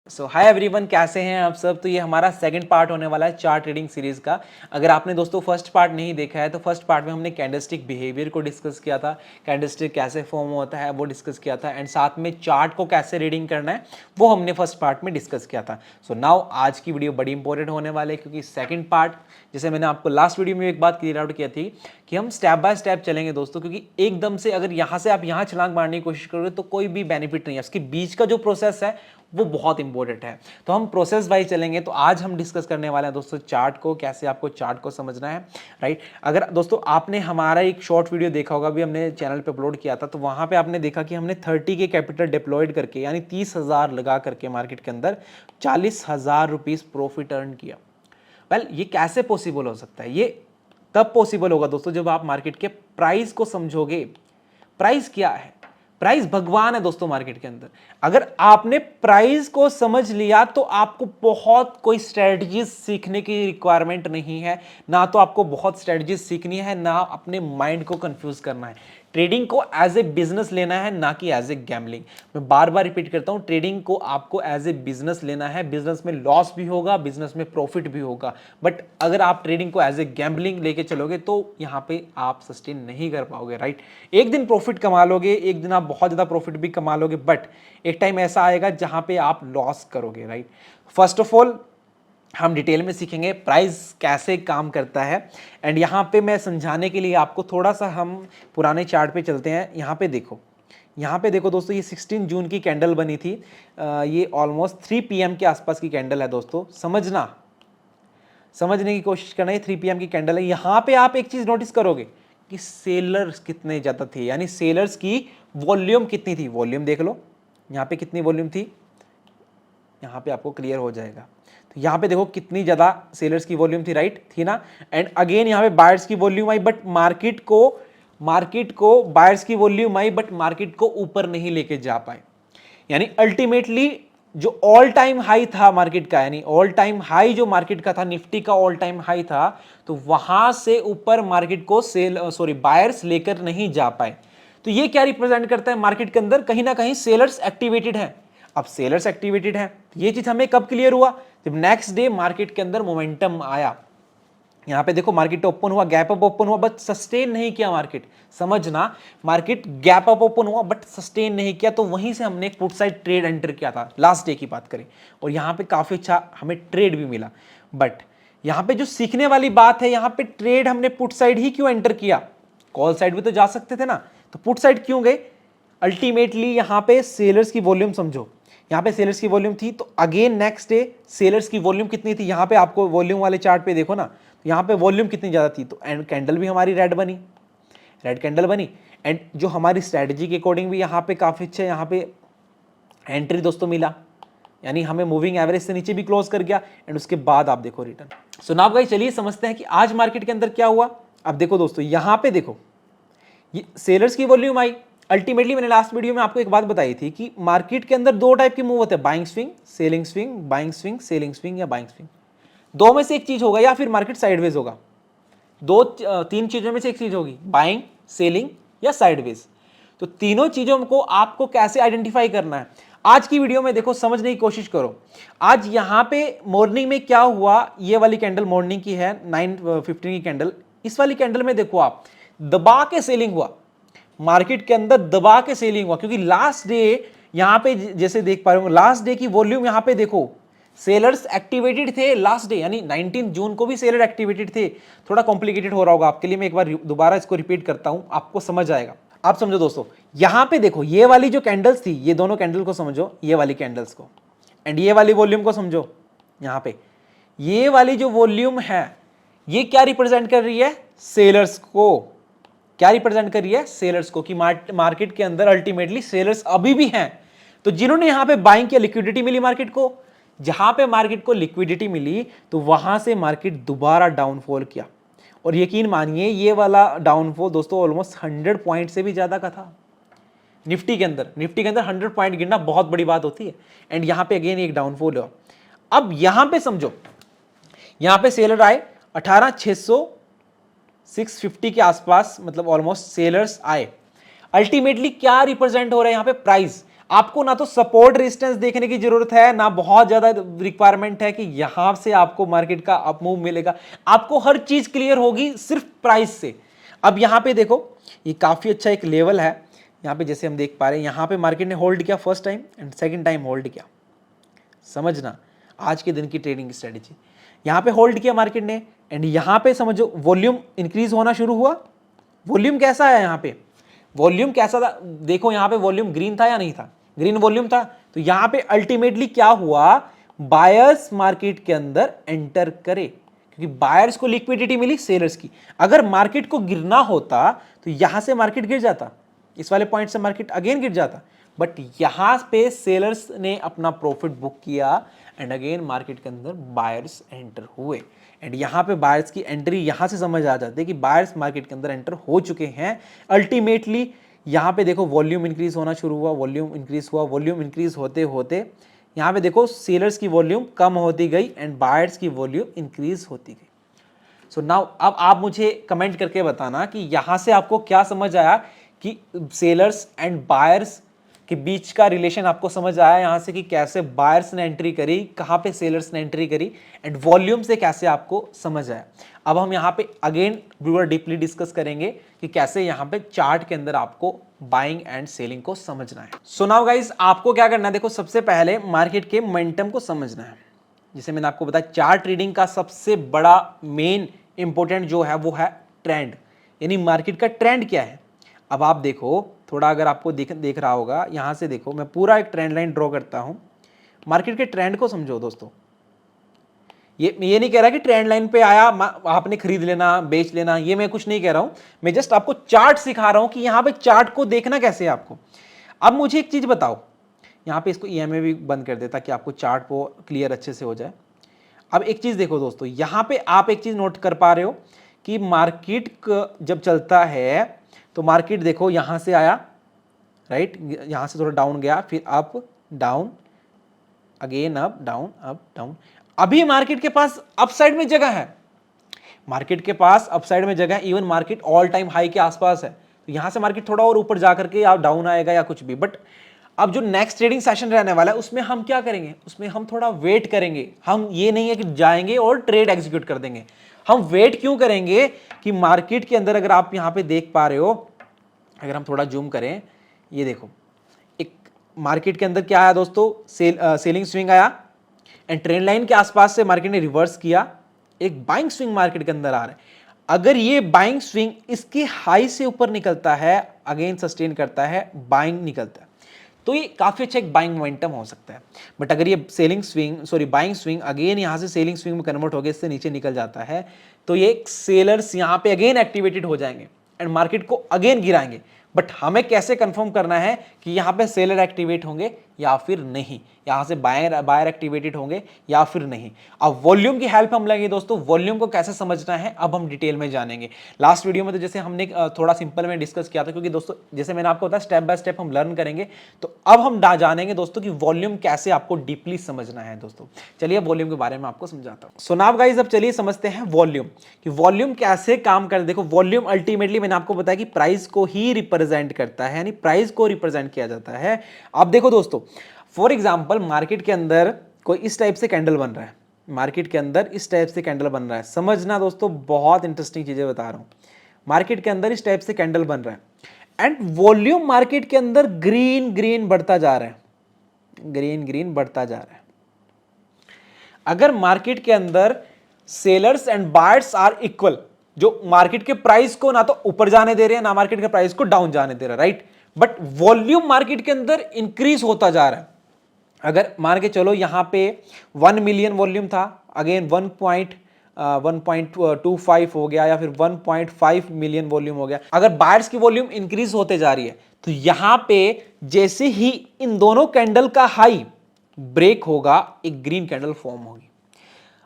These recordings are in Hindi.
सो हाय एवरीवन, कैसे हैं आप सब। तो ये हमारा सेकंड पार्ट होने वाला है चार्ट रीडिंग सीरीज का। अगर आपने दोस्तों फर्स्ट पार्ट नहीं देखा है तो फर्स्ट पार्ट में हमने कैंडलस्टिक बिहेवियर को डिस्कस किया था, कैंडलस्टिक कैसे फॉर्म होता है वो डिस्कस किया था, एंड साथ में चार्ट को कैसे रीडिंग करना है वो हमने फर्स्ट पार्ट में डिस्कस किया था। सो नाउ आज की वीडियो बड़ी इंपॉर्टेंट होने वाले है, क्योंकि सेकेंड पार्ट, जैसे मैंने आपको लास्ट वीडियो में एक बात क्लियर आउट किया थी कि हम स्टेप बाय स्टेप चलेंगे दोस्तों, क्योंकि एकदम से अगर यहाँ से आप यहाँ छलांग मारने की कोशिश करोगे तो कोई भी बेनिफिट नहीं है। उसके बीच का जो प्रोसेस है वो बहुत इंपॉर्टेंट है। तो हम प्रोसेस वाइज चलेंगे। तो आज हम डिस्कस करने वाले हैं दोस्तों चार्ट को, कैसे आपको चार्ट को समझना है, राइट। अगर दोस्तों आपने हमारा एक शॉर्ट वीडियो देखा होगा, भी हमने चैनल पे अपलोड किया था, तो वहां पे आपने देखा कि हमने 30 के कैपिटल डिप्लॉयड करके, यानी 30,000 लगा करके मार्केट के अंदर 40,000 रुपीज प्रॉफिट अर्न किया। वेल, ये कैसे पॉसिबल हो सकता है? ये तब पॉसिबल होगा दोस्तों जब आप मार्केट के प्राइस को समझोगे। प्राइस क्या है? प्राइस भगवान है दोस्तों मार्केट के अंदर। अगर आपने प्राइस को समझ लिया तो आपको बहुत कोई स्ट्रेटजीज सीखने की रिक्वायरमेंट नहीं है, ना तो आपको बहुत स्ट्रेटजीज सीखनी है, ना अपने माइंड को कंफ्यूज करना है। ट्रेडिंग को एज ए बिजनेस लेना है, ना कि एज ए गैम्बलिंग। मैं बार बार रिपीट करता हूं, ट्रेडिंग को आपको एज ए बिजनेस लेना है। बिजनेस में लॉस भी होगा, बिजनेस में प्रॉफिट भी होगा, बट अगर आप ट्रेडिंग को एज ए गैम्बलिंग लेके चलोगे तो यहां पे आप सस्टेन नहीं कर पाओगे, राइट। एक दिन प्रॉफिट कमा लोगे, एक दिन आप बहुत ज्यादा प्रॉफिट भी कमा लोगे, बट एक टाइम ऐसा आएगा जहां पे आप लॉस करोगे, राइट। फर्स्ट ऑफ ऑल हम डिटेल में सीखेंगे प्राइस कैसे काम करता है, एंड यहाँ पे मैं समझाने के लिए आपको थोड़ा सा हम पुराने चार्ट पे चलते हैं। यहाँ पे देखो दोस्तों, ये 16 जून की कैंडल बनी थी। ये ऑलमोस्ट 3 PM के आसपास की कैंडल है दोस्तों। समझने की कोशिश करना है। 3 PM की कैंडल है। यहाँ पे आप एक चीज नोटिस करोगे कि सेलर्स कितने ज्यादा थे, यानी सेलर्स की वॉल्यूम कितनी थी। वॉल्यूम देख लो, यहाँ पे कितनी वॉल्यूम थी, यहाँ पे आपको क्लियर हो जाएगा। तो यहाँ पे देखो कितनी ज्यादा सेलर्स की वॉल्यूम थी, राइट, थी ना। एंड अगेन यहाँ पे बायर्स की वॉल्यूम आई, बट मार्केट को बायर्स की वॉल्यूम आई, बट मार्केट को ऊपर नहीं लेके जा पाए। यानी अल्टीमेटली जो ऑल टाइम हाई था मार्केट का, यानी ऑल टाइम हाई जो मार्केट का था, निफ्टी का ऑल टाइम हाई था, तो वहां से ऊपर मार्केट को बायर्स लेकर नहीं जा पाए। तो ये क्या रिप्रेजेंट करता है? मार्केट के अंदर कहीं ना कहीं सेलर्स एक्टिवेटेड है। अब सेलर्स एक्टिवेटेड है, ये चीज हमें कब क्लियर हुआ? जब नेक्स्ट डे मार्केट के अंदर मोमेंटम आया। यहां पे देखो मार्केट ओपन हुआ, गैप अप ओपन हुआ, बट सस्टेन नहीं किया मार्केट। समझना, मार्केट गैप अप ओपन हुआ बट सस्टेन नहीं किया, तो वहीं से हमने एक पुट साइड ट्रेड एंटर किया था, लास्ट डे की बात करें, और यहां पे काफी अच्छा हमें ट्रेड भी मिला। बट यहां पे जो सीखने वाली बात है, यहां पे ट्रेड हमने पुट साइड ही क्यों एंटर किया? कॉल साइड भी तो जा सकते थे ना, तो पुट साइड क्यों गए? अल्टीमेटली यहां पे सेलर्स की वॉल्यूम समझो, यहां पे सेलर्स की वॉल्यूम थी, तो अगेन नेक्स्ट डे सेलर्स की वॉल्यूम कितनी थी? यहां पे आपको वॉल्यूम वाले चार्ट पे देखो ना, यहां पे वॉल्यूम कितनी ज्यादा थी, तो एंड कैंडल भी हमारी रेड कैंडल बनी। एंड जो हमारी स्ट्रेटजी के अकॉर्डिंग भी यहां पे काफी अच्छा यहां पे एंट्री दोस्तों मिला, यानी हमें मूविंग एवरेज से नीचे भी क्लोज कर गया, एंड उसके बाद आप देखो रिटर्न। सो नाउ गाइस, चलिए समझते हैं कि आज मार्केट के अंदर क्या हुआ। अब देखो दोस्तों, यहां पे देखो ये सेलर्स की वॉल्यूम आई। अल्टीमेटली मैंने लास्ट वीडियो में आपको एक बात बताई थी कि मार्केट के अंदर दो टाइप के मूव होते हैं, buying swing, selling swing, buying swing, selling swing या बाइंग स्विंग। दो में से एक चीज होगा, या फिर मार्केट साइडवेज होगा। तीन चीजों में से एक चीज होगी, बाइंग, सेलिंग या साइडवेज। तो तीनों चीजों को आपको कैसे आइडेंटिफाई करना है, आज की वीडियो में देखो, समझने की कोशिश करो। आज यहां पे मॉर्निंग में क्या हुआ, ये वाली कैंडल मॉर्निंग की है, 9:15 की कैंडल। इस वाली कैंडल में देखो आप, दबा के सेलिंग हुआ, मार्केट के अंदर दबा के सेलिंग हुआ, क्योंकि लास्ट डे यहां पे जैसे देख पा रहे हो, लास्ट डे की वॉल्यूम यहां पे देखो, सेलर्स एक्टिवेटेड थे लास्ट डे, यानी 19 जून को भी सेलर एक्टिवेटेड थे। थोड़ा कॉम्प्लिकेटेड हो रहा होगा आपके लिए, मैं एक बार दोबारा इसको रिपीट करता हूं, आपको समझ आएगा। आप समझो दोस्तों, यहां पे देखो ये वाली जो कैंडल्स थी, ये दोनों कैंडल को समझो, ये वाली कैंडल्स को, एंड ये वाली वॉल्यूम को समझो। यहां पे ये वाली जो वॉल्यूम है, ये क्या रिप्रेजेंट कर रही है? सेलर्स को। क्या रिप्रेजेंट कर रही है? सेलर्स को, कि मार्केट के अंदर अल्टीमेटली सेलर्स अभी भी हैं। तो जिन्होंने यहां पे बाइंग किया, लिक्विडिटी मिली मार्केट को, जहां पे मार्केट को लिक्विडिटी मिली तो वहां से मार्केट दोबारा डाउनफॉल किया, और यकीन मानिए ये वाला डाउनफॉल दोस्तों ऑलमोस्ट 100 पॉइंट से भी ज्यादा का था। निफ्टी के अंदर 100 पॉइंट गिरना बहुत बड़ी बात होती है, एंड यहां पे अगेन एक डाउनफॉल हुआ। अब यहां पे समझो, यहां पे सेलर आए 18,600 650 के आसपास, मतलब ऑलमोस्ट सेलर्स आए। अल्टीमेटली क्या रिप्रेजेंट हो रहा है यहां पे? प्राइस। आपको ना तो सपोर्ट रेजिस्टेंस देखने की जरूरत है, ना बहुत ज्यादा रिक्वायरमेंट है कि यहां से आपको मार्केट का अप मूव मिलेगा। आपको हर चीज क्लियर होगी सिर्फ प्राइस से। अब यहां पे देखो, ये काफी अच्छा एक लेवल है। यहां पे जैसे हम देख पा रहे हैं, यहां पे मार्केट ने होल्ड किया first time and second time hold किया। समझना आज के दिन की ट्रेडिंग स्ट्रेटेजी, यहां पे होल्ड किया मार्केट ने एंड यहां पे समझो वॉल्यूम इंक्रीज होना शुरू हुआ। वॉल्यूम कैसा है यहां पे, वॉल्यूम कैसा था देखो, यहां पे वॉल्यूम ग्रीन था या नहीं था, ग्रीन वॉल्यूम था। तो यहां पे अल्टीमेटली क्या हुआ, बायर्स मार्केट के अंदर एंटर करे, क्योंकि बायर्स को लिक्विडिटी मिली सेलर्स की। अगर मार्केट को गिरना होता तो यहां से मार्केट गिर जाता, इस वाले पॉइंट से मार्केट अगेन गिर जाता, बट यहां पे सेलर्स ने अपना प्रॉफिट बुक किया एंड अगेन मार्केट के अंदर बायर्स एंटर हुए। एंड यहां पे बायर्स की एंट्री यहां से समझ आ जाती है कि बायर्स मार्केट के अंदर एंटर हो चुके हैं। अल्टीमेटली यहां पे देखो वॉल्यूम इंक्रीज होना शुरू हुआ, वॉल्यूम इंक्रीज हुआ, वॉल्यूम इंक्रीज होते होते यहां पे देखो सेलर्स की वॉल्यूम कम होती गई एंड बायर्स की वॉल्यूम इंक्रीज होती गई। सो नाउ अब आप मुझे कमेंट करके बताना कि यहां से आपको क्या समझ आया, कि सेलर्स एंड बायर्स के बीच का रिलेशन आपको समझ आया यहां से, कि कैसे बायर्स ने एंट्री करी, कहां पे सेलर्स ने एंट्री करी एंड वॉल्यूम से कैसे आपको समझ आया। अब हम यहां पे अगेन पूरा डीपली डिस्कस करेंगे कि कैसे यहां पे चार्ट के अंदर आपको बाइंग एंड सेलिंग को समझना है। सो नाउ गाइस, आपको क्या करना है, देखो सबसे पहले मार्केट के मोमेंटम को समझना है। जैसे मैंने आपको बताया, चार्ट ट्रेडिंग का सबसे बड़ा मेन इंपॉर्टेंट जो है वो है ट्रेंड, यानी मार्केट का ट्रेंड क्या है। अब आप देखो थोड़ा, अगर आपको देख रहा होगा, यहां से देखो मैं पूरा एक ट्रेंड लाइन ड्रॉ करता हूं, मार्केट के ट्रेंड को समझो दोस्तों। ये नहीं कह रहा कि ट्रेंड लाइन पे आया आपने खरीद लेना बेच लेना, ये मैं कुछ नहीं कह रहा हूं, मैं जस्ट आपको चार्ट सिखा रहा हूं कि यहां पे चार्ट को देखना कैसे है आपको। अब मुझे एक चीज बताओ, यहां पे इसको ईएमए भी बंद कर देता कि आपको चार्ट को क्लियर अच्छे से हो जाए। अब एक चीज देखो दोस्तों, यहां पे आप एक चीज नोट कर पा रहे हो कि मार्केट जब चलता है तो मार्केट देखो यहां से आया, राइट, यहां से थोड़ा डाउन गया, फिर up down, again up down up down. अभी मार्केट के पास अपसाइड में जगह है, मार्केट के पास अपसाइड में जगह है, even market all time high के आसपास है। तो यहां से मार्केट थोड़ा और ऊपर जाकर के या डाउन आएगा या कुछ भी, बट अब जो नेक्स्ट ट्रेडिंग सेशन रहने वाला है उसमें हम क्या करेंगे, उसमें हम थोड़ा वेट करेंगे। हम ये नहीं है कि जाएंगे और ट्रेड एग्जीक्यूट कर देंगे, हम वेट क्यों करेंगे कि मार्केट के अंदर, अगर आप यहां पे देख पा रहे हो, अगर हम थोड़ा जूम करें, ये देखो एक मार्केट के अंदर क्या आया दोस्तों, सेलिंग स्विंग आया एंड ट्रेंड लाइन के आसपास से मार्केट ने रिवर्स किया, एक बाइंग स्विंग मार्केट के अंदर आ रहा है। अगर ये बाइंग स्विंग इसके हाई से ऊपर निकलता है, अगेन सस्टेन करता है, बाइंग निकलता है, तो ये काफी अच्छा एक बाइंग मोमेंटम हो सकता है। बट अगर ये selling swing sorry buying swing again यहां से सेलिंग स्विंग में कन्वर्ट हो गया, इससे नीचे निकल जाता है, तो ये सेलर्स यहां पे अगेन एक्टिवेटेड हो जाएंगे एंड मार्केट को अगेन गिराएंगे। बट हमें कैसे कंफर्म करना है कि यहां पे सेलर एक्टिवेट होंगे या फिर नहीं, यहां से बायर एक्टिवेटेड होंगे या फिर नहीं। अब वॉल्यूम की हेल्प हम लेंगे दोस्तों, वॉल्यूम को कैसे समझना है अब हम डिटेल में जानेंगे। लास्ट वीडियो में तो जैसे हमने थोड़ा सिंपल में डिस्कस किया था, क्योंकि दोस्तों जैसे मैंने आपको बताया स्टेप बाय स्टेप हम लर्न करेंगे, तो अब हम जानेंगे दोस्तों कि वॉल्यूम कैसे आपको डीपली समझना है। दोस्तों चलिए वॉल्यूम के बारे में आपको समझाता हूं। सो नाउ गाइस, अब चलिए समझते हैं वॉल्यूम, कि वॉल्यूम कैसे काम कर। देखो वॉल्यूम अल्टीमेटली मैंने आपको बताया कि प्राइस को ही रिप्रेजेंट करता है, यानी प्राइस को रिप्रेजेंट किया जाता है। अब देखो दोस्तों, फॉर एग्जाम्पल मार्केट के अंदर कोई इस टाइप से कैंडल बन रहा है, मार्केट के अंदर इस टाइप से कैंडल बन रहा है, समझना दोस्तों बहुत इंटरेस्टिंग चीजें बता रहा हूं। मार्केट के अंदर इस टाइप से कैंडल बन रहा है एंड वॉल्यूम मार्केट के अंदर ग्रीन ग्रीन बढ़ता जा रहा है, ग्रीन ग्रीन बढ़ता जा रहा है। अगर मार्केट के अंदर sellers and buyers are equal, जो मार्केट के प्राइस को ना तो ऊपर जाने दे रहे हैं ना मार्केट के प्राइस को डाउन जाने दे रहा है, राइट, बट वॉल्यूम मार्केट के अंदर इंक्रीज होता जा रहा है। अगर मान के चलो यहां पे 1 मिलियन वॉल्यूम था, अगेन 1.25 हो गया या फिर 1.5 मिलियन वॉल्यूम हो गया। अगर बायर्स की वॉल्यूम इंक्रीज होते जा रही है तो यहां पे जैसे ही इन दोनों कैंडल का हाई ब्रेक होगा, एक ग्रीन कैंडल फॉर्म होगी।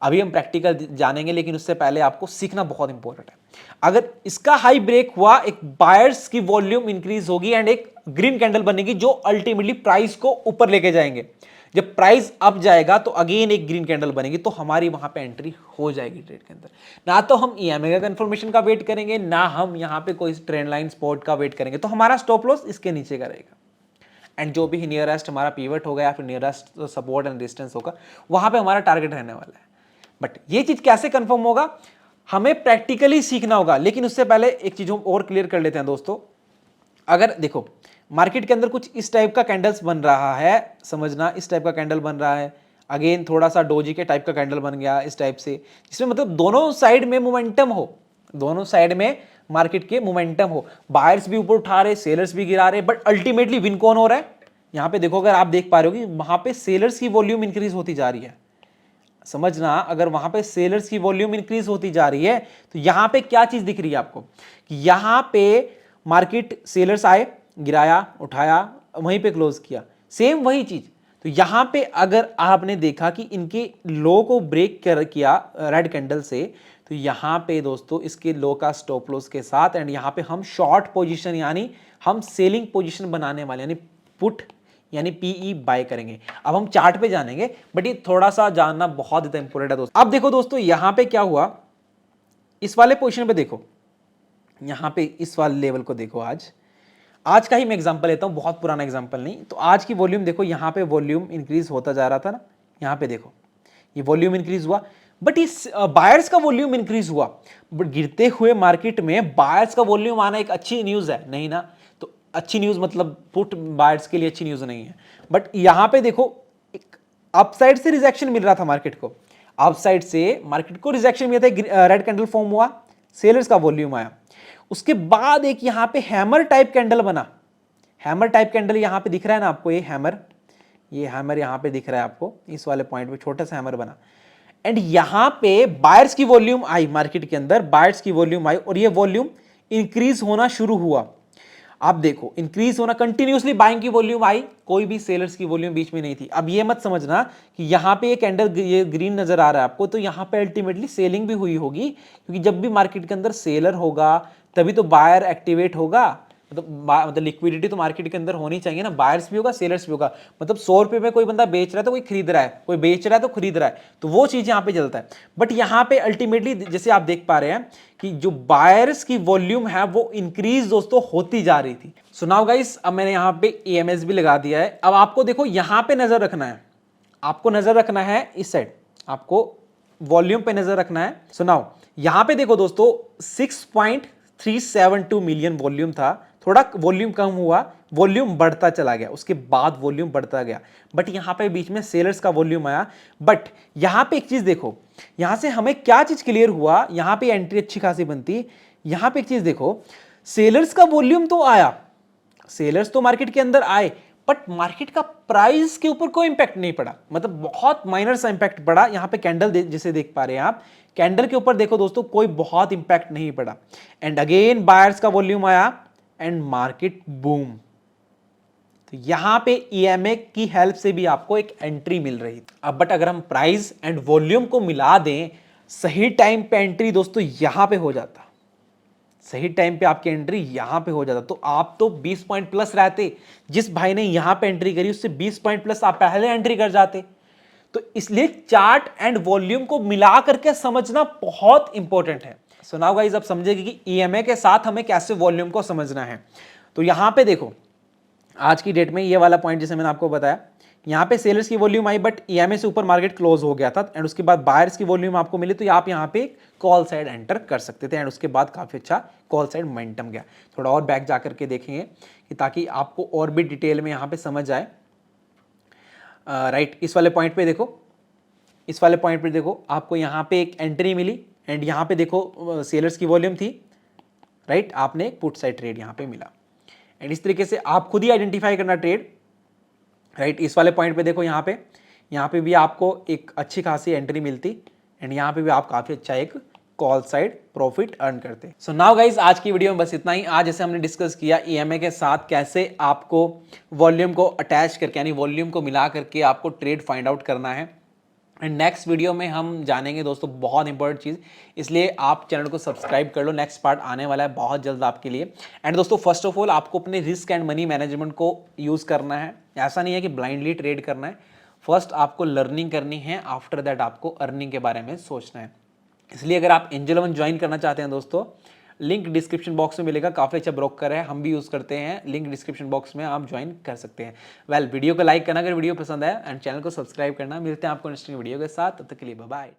अभी हम प्रैक्टिकल जानेंगे, लेकिन उससे पहले आपको सीखना बहुत इंपॉर्टेंट है। अगर इसका हाई ब्रेक हुआ, एक बायर्स की वॉल्यूम इंक्रीज होगी एंड एक ग्रीन कैंडल बनेगी, जो अल्टीमेटली प्राइस को ऊपर लेके जाएंगे। जब प्राइस अप जाएगा तो अगेन एक ग्रीन कैंडल बनेगी, तो हमारी वहां पे एंट्री हो जाएगी ट्रेड के अंदर। ना तो हम ईएमए का कंफर्मेशन का वेट करेंगे, ना हम यहां पे कोई ट्रेंड लाइन स्पॉट का वेट करेंगे, तो हमारा स्टॉप लॉस इसके नीचे का रहेगा एंड जो भी नियरेस्ट हमारा पीवट होगा या फिर नियरेस्ट सपोर्ट एंड रेजिस्टेंस होगा वहां पे हमारा टारगेट रहने वाला है। बट ये चीज कैसे कंफर्म होगा, हमें प्रैक्टिकली सीखना होगा। लेकिन उससे पहले एक चीज और क्लियर कर लेते हैं दोस्तों। अगर देखो मार्केट के अंदर कुछ इस टाइप का कैंडल्स बन रहा है, समझना इस टाइप का कैंडल बन रहा है, अगेन थोड़ा सा डोजी के टाइप का कैंडल बन गया इस टाइप से, जिसमें मतलब दोनों साइड में मोमेंटम हो, दोनों साइड में मार्केट के मोमेंटम हो, बायर्स भी ऊपर उठा रहे, सेलर्स भी गिरा रहे, बट अल्टीमेटली विन कौन हो रहा है? यहां पे देखो, अगर आप देख पा रहे हो कि वहां पे सेलर्स की वॉल्यूम इंक्रीज होती जा रही है। समझना, अगर वहां पे सेलर्स की वॉल्यूम इंक्रीज होती जा रही है तो यहां पे क्या चीज दिख रही है आपको कि यहां पे मार्केट सेलर्स आए, गिराया, उठाया, वहीं पे क्लोज किया, सेम वही चीज। तो यहां पे अगर आपने देखा कि इनके लो को ब्रेक किया रेड कैंडल से, तो यहां पे दोस्तों इसके लो का स्टॉप लॉस के साथ एंड यहां पे हम शॉर्ट पोजीशन यानी हम सेलिंग पोजीशन बनाने वाले यानी पुट यानी पीई बाय करेंगे। अब हम चार्ट पे जानेंगे, बट ये थोड़ा सा जानना बहुत ज्यादा इंपॉर्टेंट है दोस्तों। अब देखो दोस्तों यहां पे क्या हुआ, इस वाले पोजीशन पे देखो, यहां पे इस वाले लेवल को देखो, आज का ही मैं एग्जांपल लेता हूं, बहुत पुराना एग्जांपल नहीं। तो आज की वॉल्यूम देखो, यहां पे वॉल्यूम इंक्रीज होता जा रहा था ना, यहां पे देखो ये वॉल्यूम इंक्रीज हुआ, बट इस बायर्स का वॉल्यूम इंक्रीज हुआ। बट गिरते हुए मार्केट में बायर्स का वॉल्यूम आना एक अच्छी न्यूज है नहीं ना? तो अच्छी न्यूज मतलब पुट बायर्स के लिए अच्छी न्यूज नहीं है। बट यहां पे देखो एक अपसाइड से रिजेक्शन मिल रहा था मार्केट को, अपसाइड से मार्केट को रिजेक्शन मिला था, रेड कैंडल फॉर्म हुआ, सेलर्स का वॉल्यूम आया, उसके बाद एक यहां पे हैमर टाइप कैंडल बना। हैमर टाइप कैंडल यहां पे दिख रहा है ना आपको, ये हैमर यहां पे दिख रहा है आपको, इस वाले पॉइंट पे छोटा सा हैमर बना एंड यहां पे बायर्स की वॉल्यूम आई, मार्केट के अंदर बायर्स की वॉल्यूम आई और ये वॉल्यूम इंक्रीज होना शुरू हुआ। आप देखो इंक्रीज होना, कंटिन्यूसली बाइंग की वॉल्यूम आई, कोई भी सेलर्स की वॉल्यूम बीच में नहीं थी। अब ये मत समझना कि यहां पे ये कैंडल ये ग्रीन नजर आ रहा है आपको, तो यहां पे अल्टीमेटली सेलिंग भी हुई होगी, क्योंकि जब भी मार्केट के अंदर सेलर होगा तभी तो बायर एक्टिवेट होगा। मतलब लिक्विडिटी तो मार्केट के अंदर होनी चाहिए ना, बायर्स भी होगा सेलर्स भी होगा। मतलब 100 रुपए में कोई बंदा बेच रहा है तो कोई खरीद रहा है, कोई बेच रहा है तो खरीद रहा है, तो वो चीज यहां पे चलता है। बट यहां पे अल्टीमेटली जैसे आप देख पा रहे हैं कि जो बायर्स की वॉल्यूम है वो इंक्रीज दोस्तों होती जा रही थी। सो नाउ गाइस, अब मैंने यहां पे EMS भी लगा दिया है। अब आपको देखो यहां पे नजर रखना है, आपको नजर रखना है इस साइड, आपको वॉल्यूम पे नजर रखना है। सो नाउ यहां पे देखो दोस्तों 6.372 मिलियन वॉल्यूम था, थोड़ा वॉल्यूम कम हुआ, वॉल्यूम बढ़ता चला गया, उसके बाद वॉल्यूम बढ़ता गया, बट यहां पे बीच में सेलर्स का वॉल्यूम आया। बट यहां पे एक चीज देखो, यहां से हमें क्या चीज क्लियर हुआ, यहां पे एंट्री अच्छी खासी बनती। यहां पे एक चीज देखो, सेलर्स का वॉल्यूम तो आया, सेलर्स तो मार्केट के अंदर आए, बट मार्केट का प्राइस के ऊपर कोई इंपैक्ट नहीं पड़ा, मतलब बहुत माइनर सा इंपैक्ट पड़ा। यहां पे कैंडल जिसे देख पा रहे हैं आप, कैंडल के ऊपर देखो दोस्तों कोई बहुत इंपैक्ट नहीं पड़ा एंड अगेन बायर्स का वॉल्यूम आया एंड मार्केट बूम। तो यहां पे EMA की हेल्प से भी आपको एक एंट्री मिल रही थी। अब बट अगर हम प्राइस एंड वॉल्यूम को मिला दें, सही टाइम पे एंट्री दोस्तों यहां पे हो जाता, सही टाइम पे आपकी एंट्री यहां पे हो जाता, तो आप तो 20 पॉइंट प्लस रहते। जिस भाई ने यहां पे एंट्री करी उससे 20 पॉइंट प्लस आप पहले एंट्री कर जाते। तो इसलिए चार्ट एंड वॉल्यूम को मिला करके समझना बहुत इंपॉर्टेंट है। सो नाउ गाइस, अब समझेगी कि EMA के साथ हमें कैसे वॉल्यूम को समझना है। तो यहां पे देखो आज की डेट में ये वाला पॉइंट जैसे मैंने आपको बताया, यहां पे सेलर्स की वॉल्यूम आई बट EMA से ऊपर मार्केट क्लोज हो गया था एंड उसके बाद बायर्स की वॉल्यूम आपको मिली, तो आप यहां पे कॉल साइड एंटर कर सकते थे एंड उसके बाद काफी अच्छा कॉल साइड मोमेंटम गया। थोड़ा और बैक जाकर के देखेंगे कि ताकि आपको और भी डिटेल में यहां पे समझ आए। राइट, इस वाले पॉइंट पे देखो, इस वाले पॉइंट पे देखो आपको यहां पे एक एंट्री मिली एंड यहां पे देखो सेलर्स की वॉल्यूम थी, राइट, आपने एक पुट साइड ट्रेड यहां पे मिला एंड इस तरीके से आप खुद ही आइडेंटिफाई करना ट्रेड। राइट, इस वाले पॉइंट पे देखो यहाँ पे भी आपको एक अच्छी खासी एंट्री मिलती एंड यहाँ पे भी आप काफी अच्छा एक कॉल साइड प्रॉफिट अर्न करते। सो नाउ गाइज, आज की वीडियो में बस इतना ही। आज जैसे हमने डिस्कस किया EMA के साथ कैसे आपको वॉल्यूम को अटैच करके यानी वॉल्यूम को मिला करके आपको ट्रेड फाइंड आउट करना है एंड नेक्स्ट वीडियो में हम जानेंगे दोस्तों बहुत इंपॉर्टेंट चीज़, इसलिए आप चैनल को सब्सक्राइब कर लो। नेक्स्ट पार्ट आने वाला है बहुत जल्द आपके लिए। एंड दोस्तों फर्स्ट ऑफ ऑल आपको अपने रिस्क एंड मनी मैनेजमेंट को यूज़ करना है, ऐसा नहीं है कि ब्लाइंडली ट्रेड करना है। फर्स्ट आपको लर्निंग करनी है, आफ्टर दैट आपको अर्निंग के बारे में सोचना है। इसलिए अगर आप एंजल वन ज्वाइन करना चाहते हैं दोस्तों, लिंक डिस्क्रिप्शन बॉक्स में मिलेगा, काफ़ी अच्छा ब्रोकर है, हम भी यूज़ करते हैं, लिंक डिस्क्रिप्शन बॉक्स में आप ज्वाइन कर सकते हैं। वेल, वीडियो को लाइक करना अगर वीडियो पसंद आया, एंड चैनल को सब्सक्राइब करना। मिलते हैं आपको नेक्स्ट वीडियो के साथ, तब तक के लिए बाय बाय।